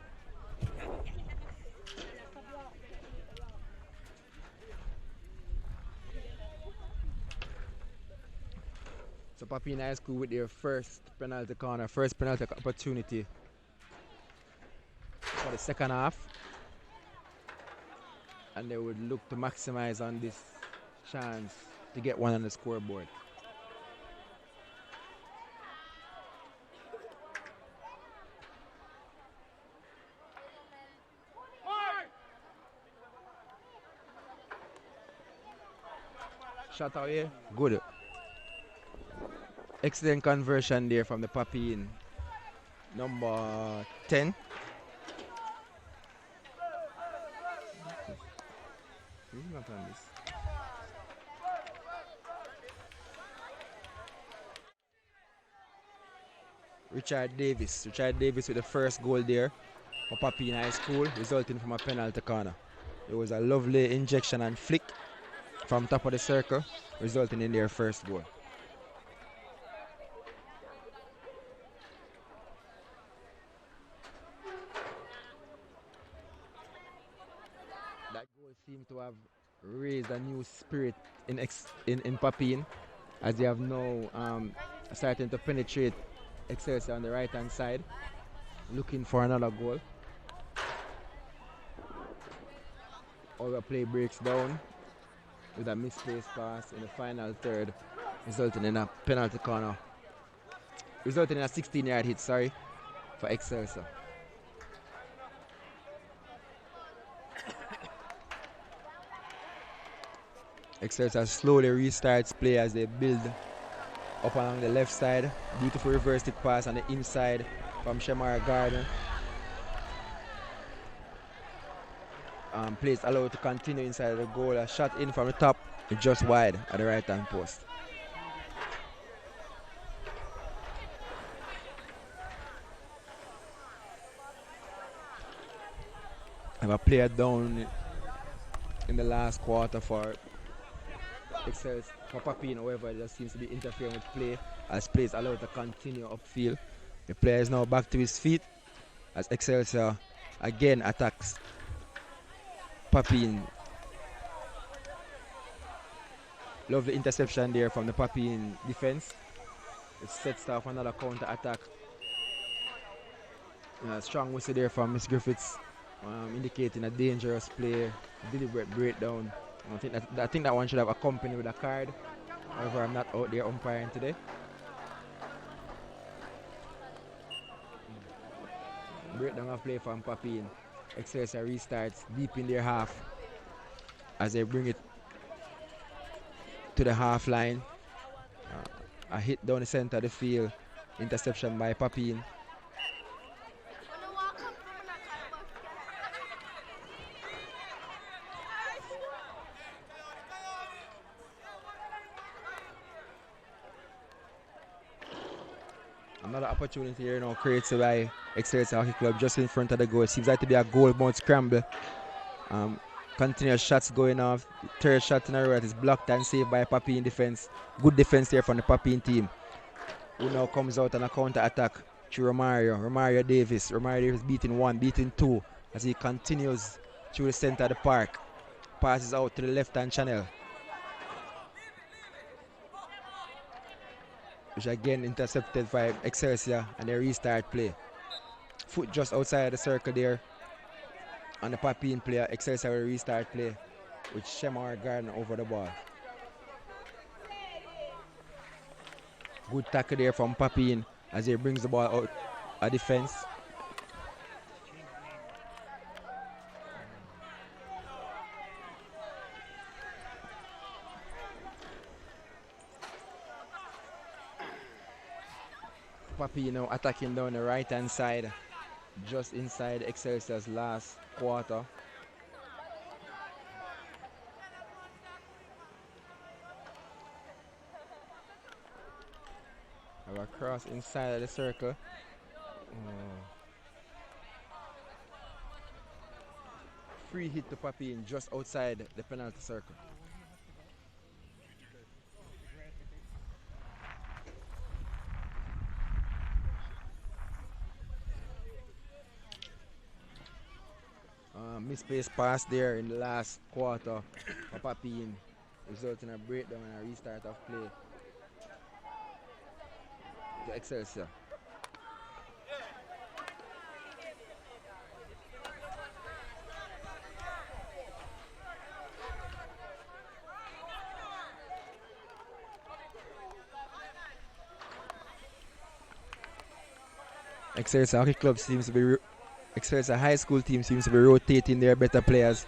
Papine High School with their first penalty corner, first penalty opportunity for the second half. And they would look to maximize on this chance to get one on the scoreboard. Shot away, good. Excellent conversion there from the Papine. Number 10. Who's not on this? Richard Davis with the first goal there for Papine High School, resulting from a penalty corner. It was a lovely injection and flick from top of the circle, resulting in their first goal. That goal seemed to have raised a new spirit in Papine, as they have now starting to penetrate Excelsior on the right hand side, looking for another goal. Our play breaks down with a misplaced pass in the final third, resulting in a penalty corner, resulting in a 16-yard hit, for Excelsior. Excelsior slowly restarts play as they build up along the left side. Beautiful reverse stick pass on the inside from Shamar Gardner. Plays allowed to continue inside the goal. A shot in from the top, just wide at the right hand post. Have a player down in the last quarter for Excelsior, for Papine. However, there seems to be interfering with play as play is allowed to continue upfield. The player is now back to his feet as Excelsior again attacks Papine. Lovely interception there from the Papine defense. It sets off another counter attack. Strong whistle there from Miss Griffiths, indicating a dangerous play, deliberate breakdown. I think that one should have accompanied with a card. However, I'm not out there umpiring today. Breakdown of play from Papine. Excelsior restarts deep in their half as they bring it to the half line. A hit down the center of the field. Interception by Papine. Another opportunity here now created by Excelsior Hockey Club just in front of the goal. Seems like to be a goal bound scramble. Continuous shots going off. Third shot in a row that is blocked and saved by Papine defense. Good defense here from the Papine team, who now comes out on a counter attack through Romario Davis. Romario Davis beating one, beating two as he continues through the center of the park. Passes out to the left hand channel, which again intercepted by Excelsior, and they restart play. Foot just outside the circle there on the Papine player. Excelsior will restart play with Shamar Gardner over the ball. Good tackle there from Papine as he brings the ball out a defense. Papine now attacking down the right hand side, just inside Excelsior's last quarter. Have a cross inside of the circle. Free hit to Papine just outside the penalty circle. Misplaced pass there in the last quarter for Papine, resulting in a breakdown and a restart of play. to Excelsior. Excelsior Hockey Club seems to be Excelsior High School team seems to be rotating their better players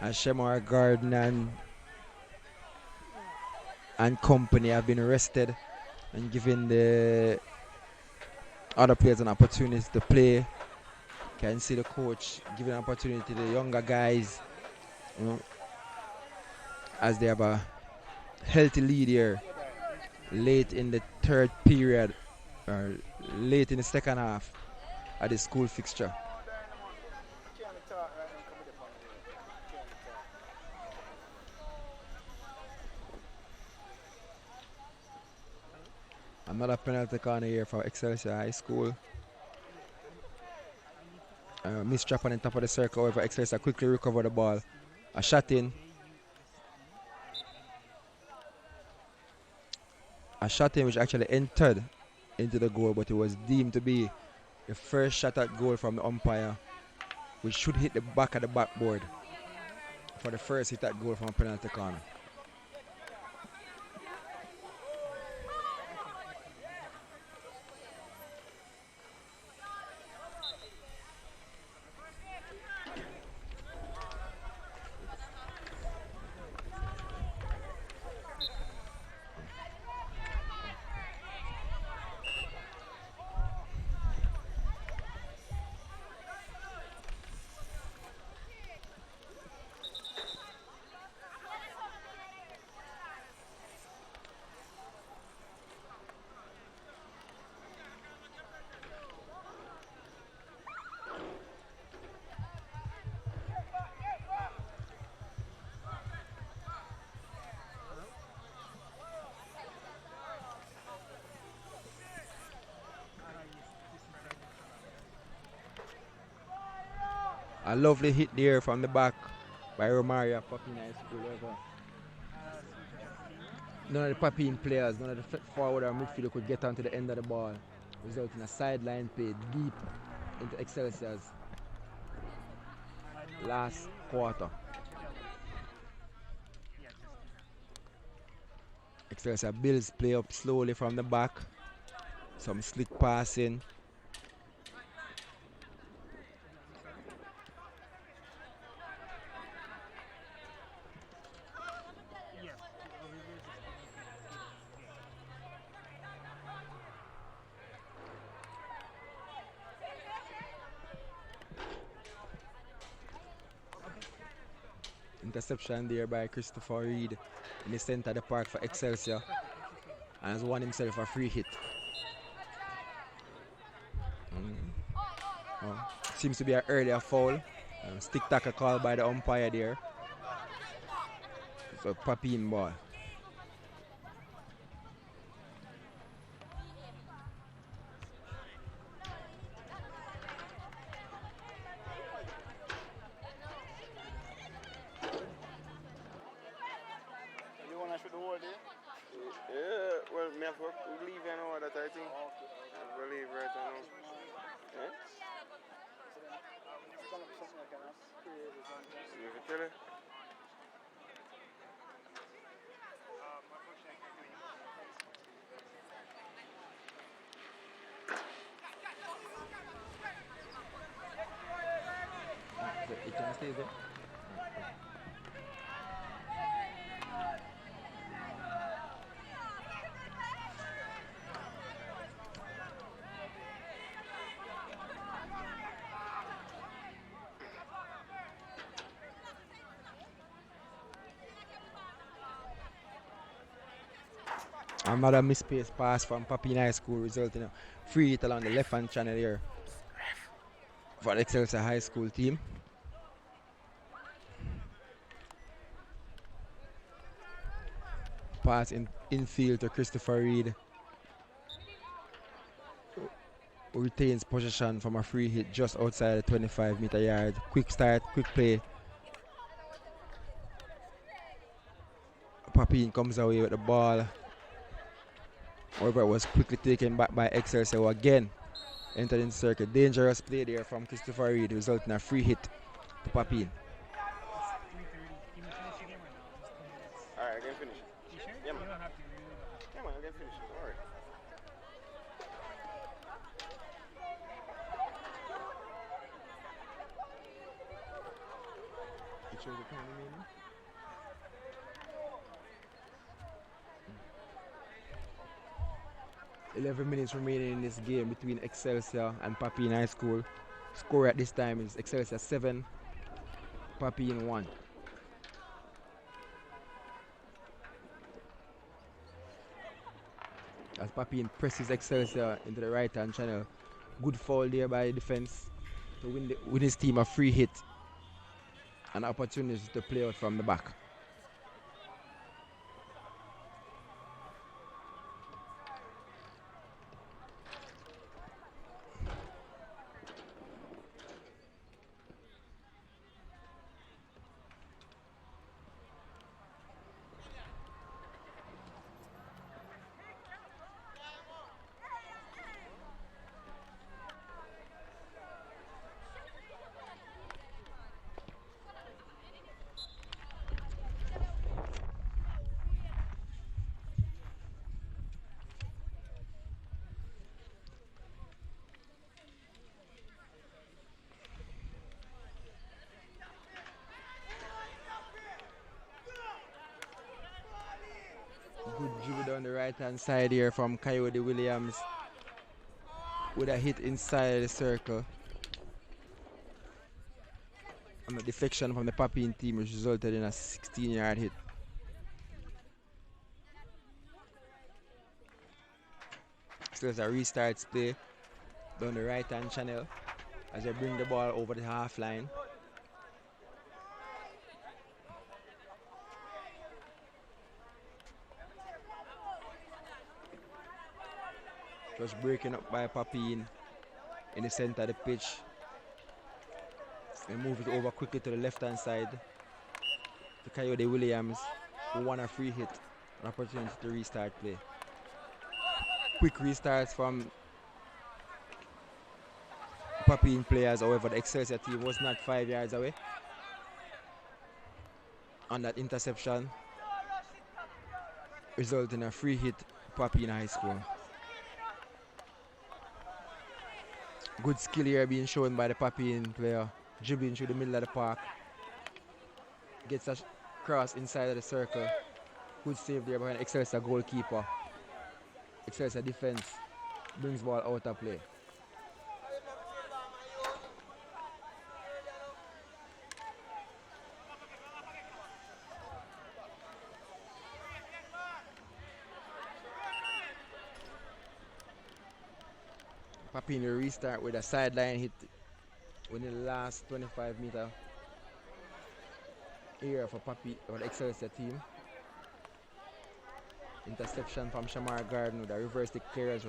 as Shemar Garden and company have been rested and giving the other players an opportunity to play. Can see the coach giving an opportunity to the younger guys, you know, as they have a healthy lead here late in the third period or late in the second half of the school fixture. Another penalty corner here for Excelsior High School. Miss trap on the top of the circle, however, Excelsior quickly recover the ball. A shot in. A shot in which actually entered into the goal, but it was deemed to be the first shot at goal from the umpire, which should hit the back of the backboard for the first hit at goal from a penalty corner. A lovely hit there from the back by Romario at Papine High School. None of the Papine players, none of the forward or midfielder could get onto the end of the ball, resulting in a sideline play deep into Excelsior's last quarter. Excelsior builds play up slowly from the back. Some slick passing. Interception there by Christopher Reed in the center of the park for Excelsior, and has won himself a free hit. Seems to be an earlier foul. Stick tackle called by the umpire there. It's a Papine ball. Well, me have to leave you know that I think. I believe right now. Yeah? You can tell it? It can stay there. Another misplaced pass from Papine High School resulting in a free hit along the left-hand channel here for the Excelsior High School team. Pass infield to Christopher Reed, who retains possession from a free hit just outside the 25-meter yard. Quick start, quick play. Papine comes away with the ball. However, it was quickly taken back by Excelsior, who again entered in the circle. Dangerous play there from Christopher Reed, resulting in a free hit to Papine. It's 3:30. Can you finish your game or no? Just 2 minutes. Alright, I can finish it. You sure? Yeah, You man. don't have to. You really don't have to. Yeah, man, I can finish it. Alright. It shows the time remaining. Mm. 11 minutes remaining in this game between Excelsior and Papine High School. Score at this time is Excelsior 7, Papine 1. As Papine presses Excelsior into the right hand channel. Good foul there by the defense to win his team a free hit. An opportunity to play out from the back. Good dribble down the right hand side here from Coyote Williams with a hit inside the circle. And a deflection from the Papine team, which resulted in a 16-yard hit. So there's a restarts play down the right hand channel as they bring the ball over the half line. Just breaking up by Papine in the center of the pitch. They move it over quickly to the left hand side to Coyote Williams, who won a free hit, an opportunity to restart play. Quick restarts from Papine players, however the Excelsior team was not 5 yards away on that interception, resulting in a free hit Papine High School. Good skill here being shown by the Papine player, dribbling through the middle of the park. Gets a cross inside of the circle. Good save there behind Excelsior goalkeeper. Excelsior defense brings ball out of play. Papine restart with a sideline hit within the last 25-meter area for the Excelsior team. Interception from Shamar Garden with a reverse kick clearance.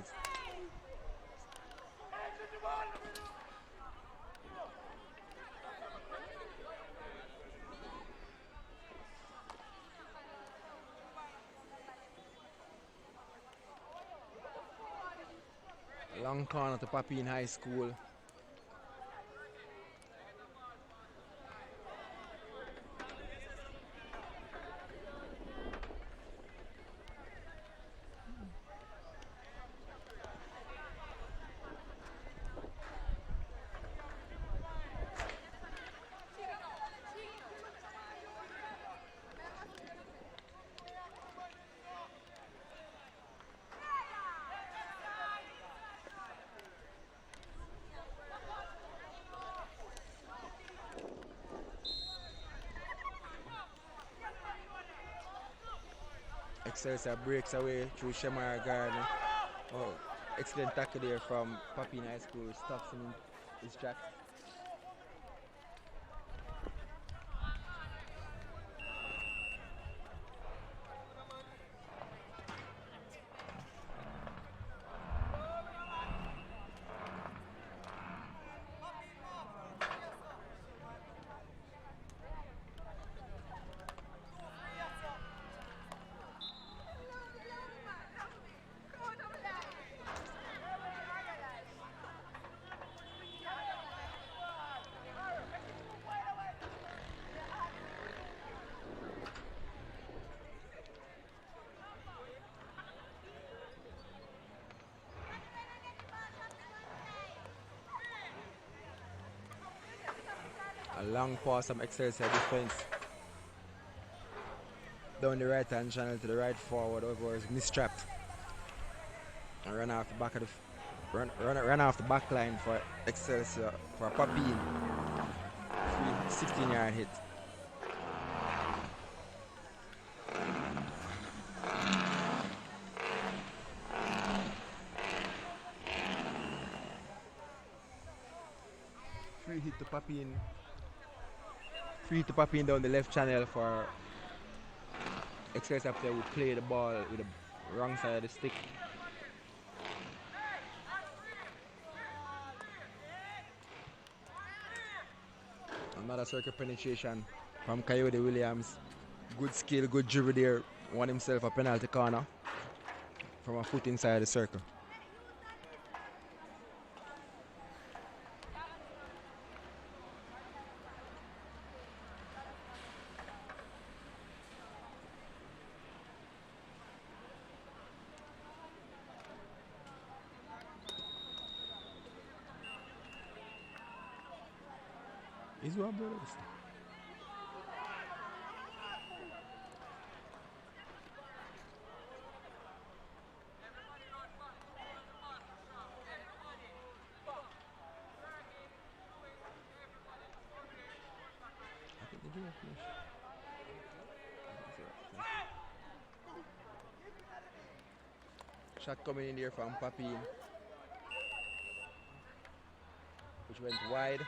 Long corner to Papine High School. Excelsior breaks away through Shamar Garden. Oh, excellent tackle there from Papine High School. Stops him in his tracks. A long pass from Excelsior defense. Down the right hand channel to the right forward, over is mistrapped. And run off the back of the run off the back line for Excelsior for Papine. 16-yard hit. Free hit to Papine. Free hit to Papine down the left channel for Excelsior player who play the ball with the wrong side of the stick. Another circle penetration from Coyote Williams. Good skill, good dribble there. Won himself a penalty corner from a foot inside the circle. Is what brothers? I think they do have finish. Shot coming in there from Papine, which went wide.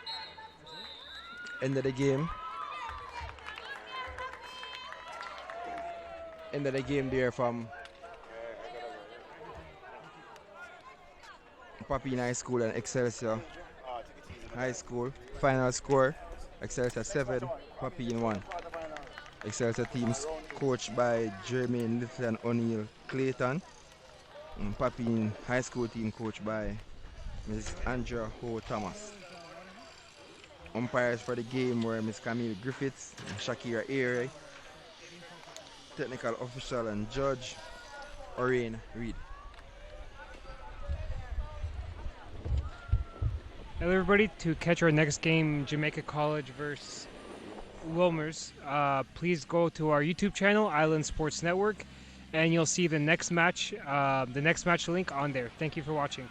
End of the game. End of the game there from Papine High School and Excelsior High School. Final score, Excelsior 7, Papine 1. Excelsior teams coached by Jermaine Little and O'Neill Clayton. And Papine High School team coached by Ms. Andrea Ho Thomas. Umpires for the game were Ms. Camille Griffiths and Shakira Aire. Technical official and judge, Oriane Reed. Hello everybody, to catch our next game, Jamaica College versus Wilmers, please go to our YouTube channel, Island Sports Network, and you'll see the next match link on there. Thank you for watching.